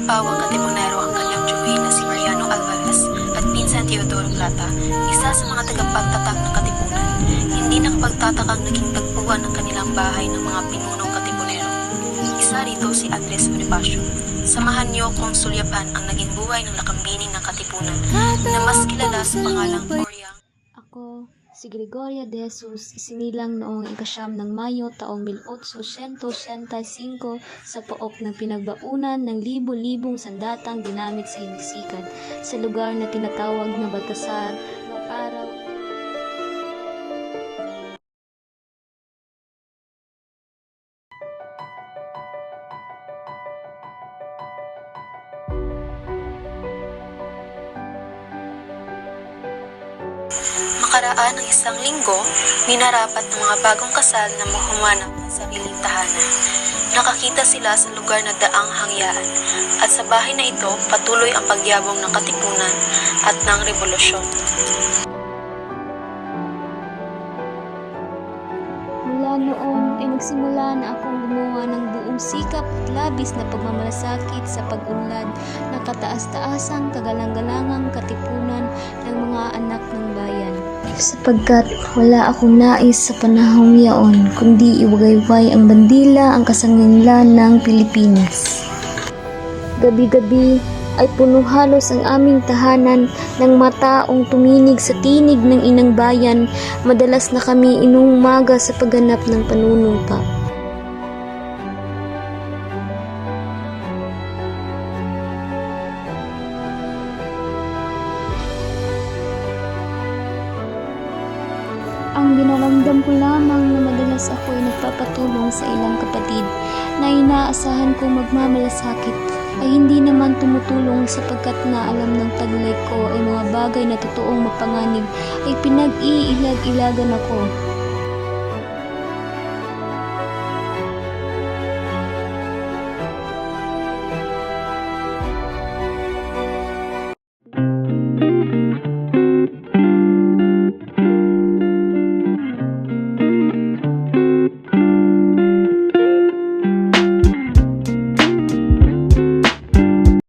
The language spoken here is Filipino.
pawang Katipunero ang kanyang tiyuhin na si Mariano Alvarez at pinsan Teodoro Plata, isa sa mga tagapagtatag ng Katipunan. Hindi nakapagtatakang naging tagpuan ng kanilang bahay ng mga pinunong Katipunero. Isa rito si Andres Bonifacio. Samahan niyo kung sulyapan ang naging buhay ng lakambining ng Katipunan na mas kilala sa pangalang Oryang. Ako, si Gregoria de Jesus, isinilang noong 9 ng Mayo taong 1885 sa pook ng pinagbaunan ng libo-libong sandatang ginamit sa hinisikan sa lugar na tinatawag na Batasar noong araw. Makaraan ng isang linggo, minarapat ng mga bagong kasal na humanap ng sariling tahanan. Nakakita sila sa lugar na daang hangyaan at sa bahay na ito patuloy ang pagyabong ng Katipunan at ng Rebolusyon. Mula noon ay nagsimula na akong gumawa ng buong sikap at labis na pagmamalasakit sa pag-unlad ng kataas-taasang kagalang-galangang katipunan ng mga anak ng bayan. Sapagkat wala akong nais sa panahong yaon, kundi iwagayway ang bandila ang kasangilan ng Pilipinas. Gabi-gabi ay puno halos ang aming tahanan ng mataong tuminig sa tinig ng inang bayan. Madalas na kami inuumaga sa pagganap ng panunumpa. Ang dinaramdam ko lamang na madalas ako ay nagpapatulong sa ilang kapatid na inaasahan kong magmamalasakit ay hindi naman tumutulong sapagkat na alam ng taglay ko ay mga bagay na totoong mapanganib ay pinag-iilag-ilagan ako.